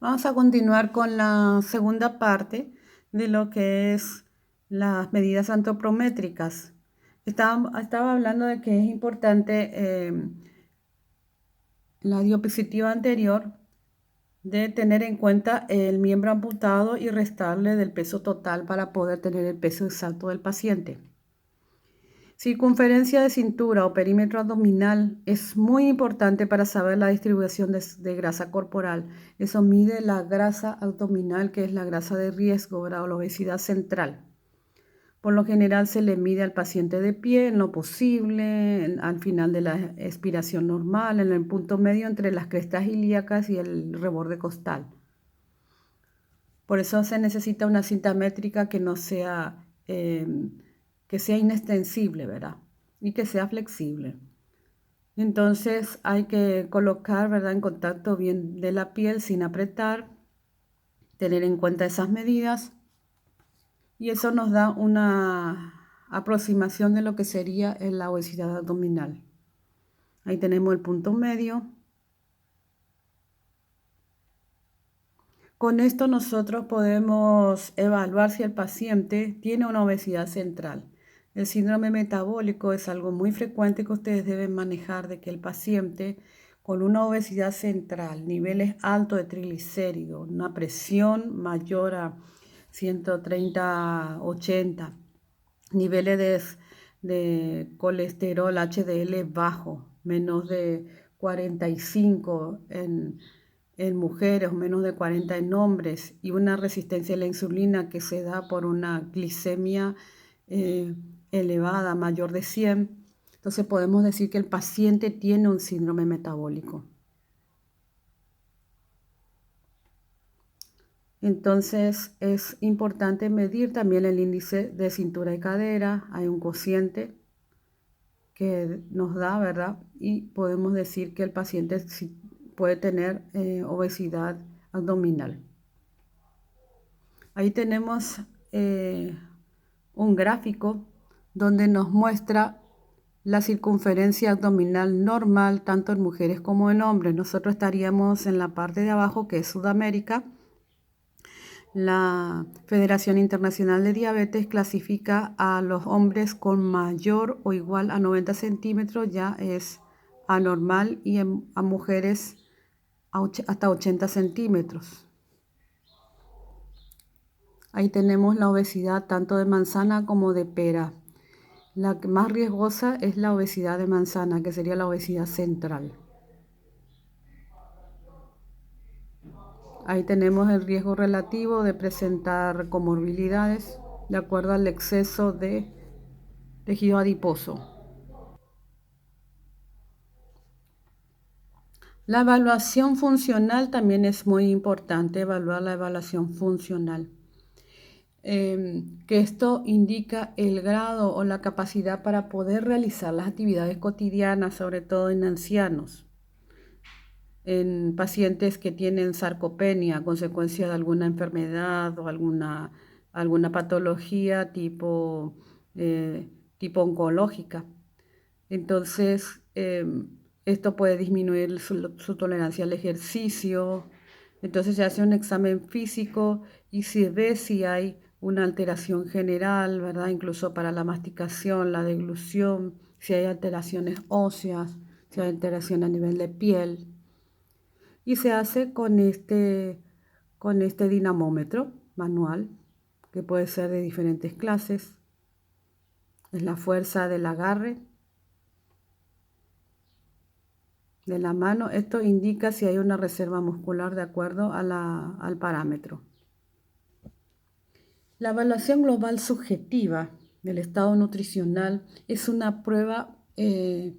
Vamos a continuar con la segunda parte de lo que es las medidas antropométricas. Estaba hablando de que es importante la diapositiva anterior de tener en cuenta el miembro amputado y restarle del peso total para poder tener el peso exacto del paciente. Circunferencia de cintura o perímetro abdominal es muy importante para saber la distribución de grasa corporal. Eso mide la grasa abdominal, que es la grasa de riesgo, ¿verdad? O la obesidad central. Por lo general se le mide al paciente de pie en lo posible, al final de la expiración normal, en el punto medio entre las crestas ilíacas y el reborde costal. Por eso se necesita una cinta métrica que no sea, que sea inextensible, ¿verdad? Y que sea flexible. Entonces hay que colocar, ¿verdad?, en contacto bien de la piel sin apretar, tener en cuenta esas medidas y eso nos da una aproximación de lo que sería la obesidad abdominal. Ahí tenemos el punto medio. Con esto nosotros podemos evaluar si el paciente tiene una obesidad central. El síndrome metabólico es algo muy frecuente que ustedes deben manejar, de que el paciente con una obesidad central, niveles altos de triglicéridos, una presión mayor a 130/80, niveles de colesterol HDL bajo, menos de 45 en mujeres, menos de 40 en hombres, y una resistencia a la insulina que se da por una glicemia elevada, mayor de 100, entonces podemos decir que el paciente tiene un síndrome metabólico. Entonces es importante medir también el índice de cintura y cadera. Hay un cociente que nos da, ¿verdad? Y podemos decir que el paciente puede tener obesidad abdominal. Ahí tenemos un gráfico donde nos muestra la circunferencia abdominal normal tanto en mujeres como en hombres. Nosotros estaríamos en la parte de abajo, que es Sudamérica. La Federación Internacional de Diabetes clasifica a los hombres con mayor o igual a 90 centímetros, ya es anormal, y a mujeres hasta 80 centímetros. Ahí tenemos la obesidad tanto de manzana como de pera. La más riesgosa es la obesidad de manzana, que sería la obesidad central. Ahí tenemos el riesgo relativo de presentar comorbilidades de acuerdo al exceso de tejido adiposo. La evaluación funcional también es muy importante, evaluar la evaluación funcional. Que esto indica el grado o la capacidad para poder realizar las actividades cotidianas, sobre todo en ancianos, en pacientes que tienen sarcopenia a consecuencia de alguna enfermedad o alguna patología tipo oncológica. Entonces, esto puede disminuir su tolerancia al ejercicio. Entonces se hace un examen físico y se ve si hay una alteración general, ¿verdad? Incluso para la masticación, la deglución, si hay alteraciones óseas, si hay alteración a nivel de piel. Y se hace con este dinamómetro manual, que puede ser de diferentes clases. Es la fuerza del agarre de la mano. Esto indica si hay una reserva muscular de acuerdo al parámetro. La evaluación global subjetiva del estado nutricional es una prueba que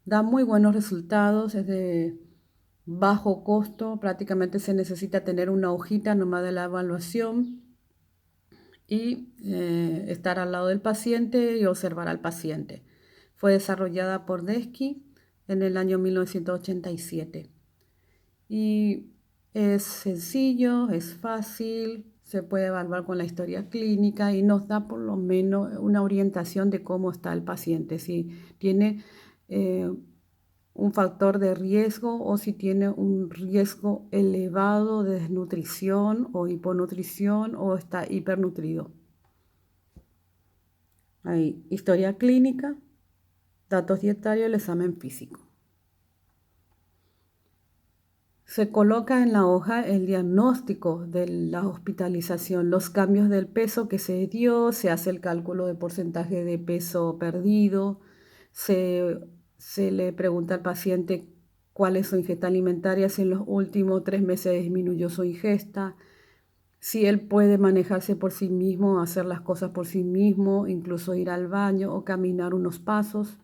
da muy buenos resultados, es de bajo costo, prácticamente se necesita tener una hojita nomás de la evaluación y estar al lado del paciente y observar al paciente. Fue desarrollada por Desky en el año 1987 y es sencillo, es fácil, se puede evaluar con la historia clínica y nos da por lo menos una orientación de cómo está el paciente, si tiene un factor de riesgo o si tiene un riesgo elevado de desnutrición o hiponutrición o está hipernutrido. Ahí, historia clínica, datos dietarios, el examen físico. Se coloca en la hoja el diagnóstico de la hospitalización, los cambios del peso que se dio, se hace el cálculo de porcentaje de peso perdido, se le pregunta al paciente cuál es su ingesta alimentaria, si en los últimos 3 meses disminuyó su ingesta, si él puede manejarse por sí mismo, hacer las cosas por sí mismo, incluso ir al baño o caminar unos pasos.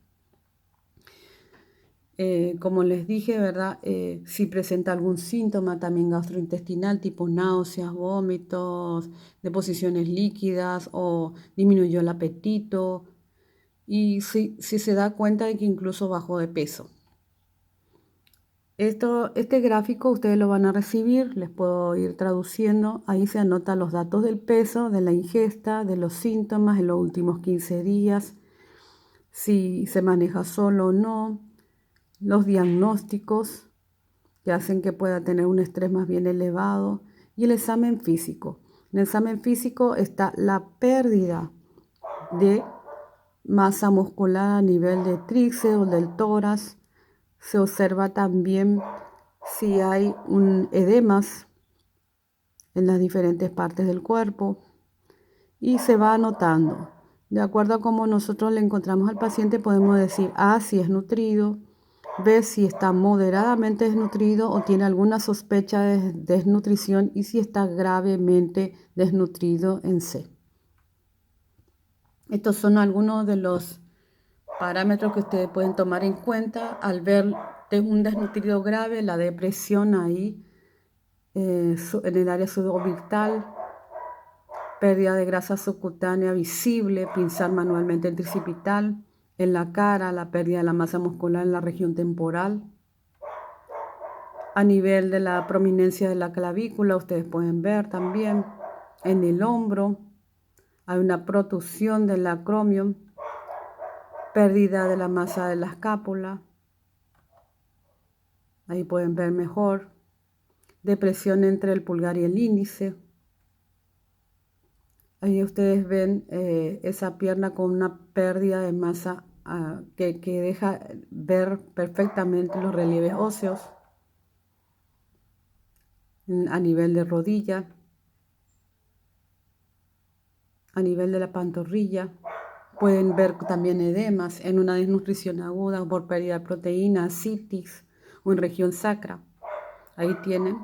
Como les dije, ¿verdad? Si presenta algún síntoma también gastrointestinal, tipo náuseas, vómitos, deposiciones líquidas o disminuyó el apetito. Y si se da cuenta de que incluso bajó de peso. Este gráfico ustedes lo van a recibir, les puedo ir traduciendo. Ahí se anotan los datos del peso, de la ingesta, de los síntomas en los últimos 15 días, si se maneja solo o no, los diagnósticos que hacen que pueda tener un estrés más bien elevado y el examen físico. En el examen físico está la pérdida de masa muscular a nivel de tríceps o del tórax. Se observa también si hay edemas en las diferentes partes del cuerpo y se va anotando. De acuerdo a cómo nosotros le encontramos al paciente, podemos decir A, si es nutrido, B, si está moderadamente desnutrido o tiene alguna sospecha de desnutrición y si está gravemente desnutrido en C. Estos son algunos de los parámetros que ustedes pueden tomar en cuenta al ver un desnutrido grave, la depresión ahí en el área suborbital, pérdida de grasa subcutánea visible, pinzar manualmente el tricipital, en la cara, la pérdida de la masa muscular en la región temporal. A nivel de la prominencia de la clavícula, ustedes pueden ver también en el hombro, hay una protusión del acromion, pérdida de la masa de la escápula. Ahí pueden ver mejor. Depresión entre el pulgar y el índice. Ahí ustedes ven esa pierna con una pérdida de masa que deja ver perfectamente los relieves óseos a nivel de rodilla, a nivel de la pantorrilla. Pueden ver también edemas en una desnutrición aguda por pérdida de proteína, citis o en región sacra. Ahí tienen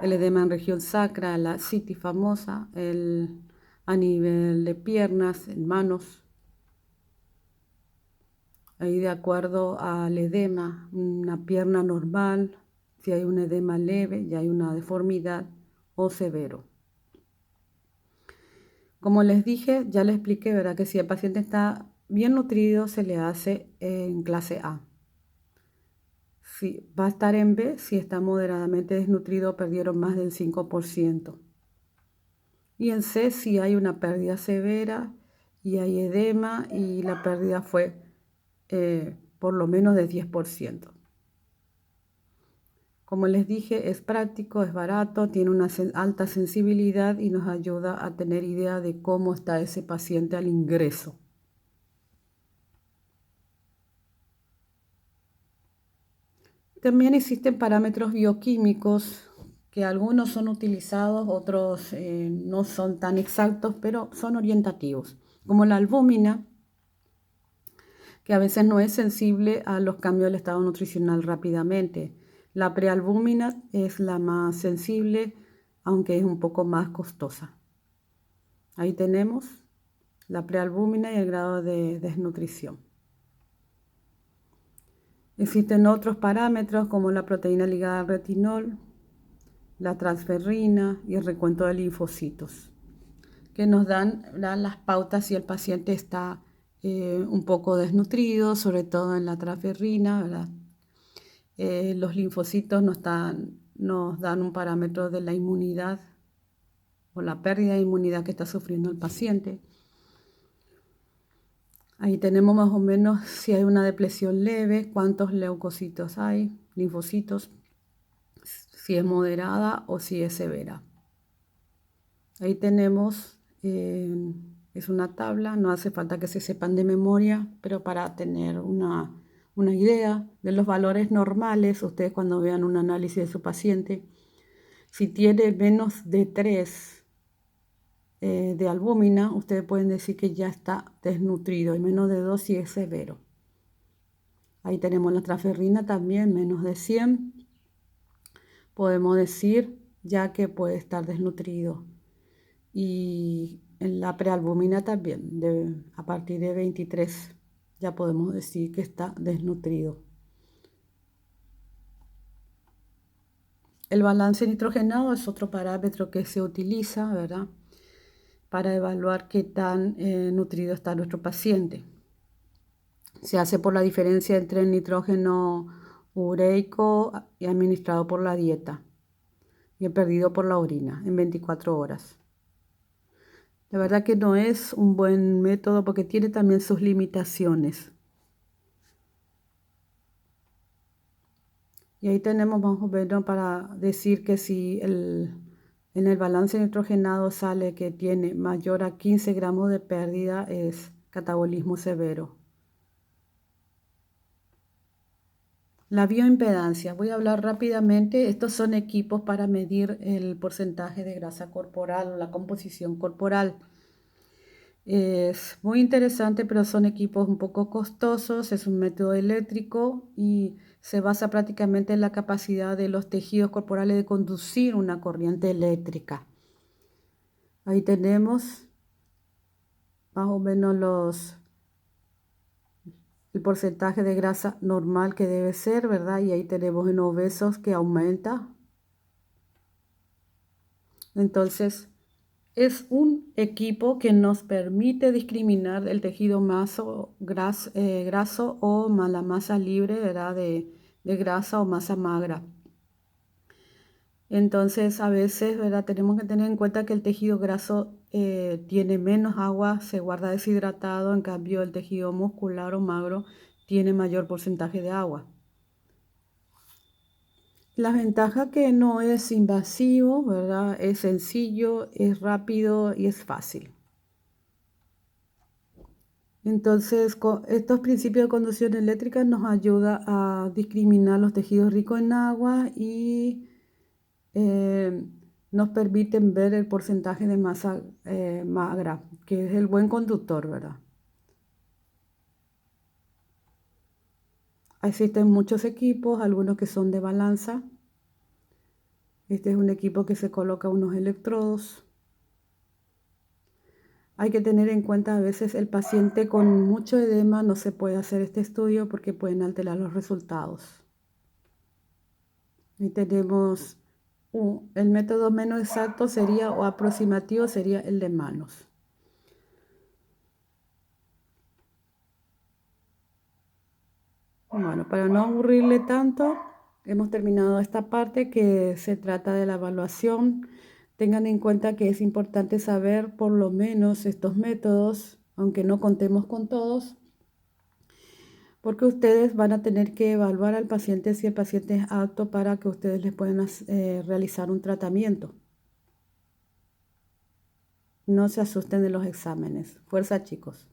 el edema en región sacra, la citis famosa, a nivel de piernas, en manos. Ahí de acuerdo al edema, una pierna normal, si hay un edema leve y hay una deformidad o severo. Como les dije, ya les expliqué, ¿verdad? Que si el paciente está bien nutrido, se le hace en clase A. Si va a estar en B, si está moderadamente desnutrido, perdieron más del 5%. Y en C, si hay una pérdida severa y hay edema y la pérdida fue por lo menos de 10%. Como les dije, es práctico, es barato, tiene una alta sensibilidad y nos ayuda a tener idea de cómo está ese paciente al ingreso. También existen parámetros bioquímicos que algunos son utilizados, otros no son tan exactos, pero son orientativos, como la albúmina, que a veces no es sensible a los cambios del estado nutricional rápidamente. La prealbúmina es la más sensible, aunque es un poco más costosa. Ahí tenemos la prealbúmina y el grado de desnutrición. Existen otros parámetros como la proteína ligada al retinol, la transferrina y el recuento de linfocitos, que nos dan las pautas si el paciente está un poco desnutrido, sobre todo en la transferrina, ¿verdad? Los linfocitos nos dan un parámetro de la inmunidad o la pérdida de inmunidad que está sufriendo el paciente. Ahí tenemos más o menos si hay una depresión leve, cuántos leucocitos hay, linfocitos, si es moderada o si es severa. Ahí tenemos, es una tabla, no hace falta que se sepan de memoria, pero para tener una idea de los valores normales, ustedes cuando vean un análisis de su paciente, si tiene menos de 3 de albúmina, ustedes pueden decir que ya está desnutrido, y menos de 2 si es severo. Ahí tenemos la transferrina también, menos de 100. Podemos decir ya que puede estar desnutrido. Y en la prealbúmina también, a partir de 23 ya podemos decir que está desnutrido. El balance nitrogenado es otro parámetro que se utiliza, ¿verdad?, para evaluar qué tan nutrido está nuestro paciente. Se hace por la diferencia entre el nitrógeno ureico y administrado por la dieta y el perdido por la orina en 24 horas. La verdad que no es un buen método porque tiene también sus limitaciones. Y ahí tenemos más o menos para decir que si en el balance nitrogenado sale que tiene mayor a 15 gramos de pérdida, es catabolismo severo. La bioimpedancia. Voy a hablar rápidamente. Estos son equipos para medir el porcentaje de grasa corporal o la composición corporal. Es muy interesante, pero son equipos un poco costosos. Es un método eléctrico y se basa prácticamente en la capacidad de los tejidos corporales de conducir una corriente eléctrica. Ahí tenemos más o menos el porcentaje de grasa normal que debe ser, ¿verdad? Y ahí tenemos en obesos que aumenta. Entonces, es un equipo que nos permite discriminar el tejido graso o la masa libre, ¿verdad?, de grasa o masa magra. Entonces, a veces, ¿verdad?, tenemos que tener en cuenta que el tejido graso tiene menos agua, se guarda deshidratado, en cambio el tejido muscular o magro tiene mayor porcentaje de agua. La ventaja que no es invasivo, ¿verdad? Es sencillo, es rápido y es fácil. Entonces, estos principios de conducción eléctrica nos ayuda a discriminar los tejidos ricos en agua y nos permiten ver el porcentaje de masa magra, que es el buen conductor, ¿verdad? Existen muchos equipos, algunos que son de balanza. Este es un equipo que se coloca unos electrodos. Hay que tener en cuenta a veces el paciente con mucho edema no se puede hacer este estudio porque pueden alterar los resultados. Y tenemos el método menos exacto sería o aproximativo sería el de manos. Bueno, para no aburrirle tanto, hemos terminado esta parte que se trata de la evaluación. Tengan en cuenta que es importante saber por lo menos estos métodos, aunque no contemos con todos, porque ustedes van a tener que evaluar al paciente si el paciente es apto para que ustedes les puedan realizar un tratamiento. No se asusten de los exámenes. Fuerza, chicos.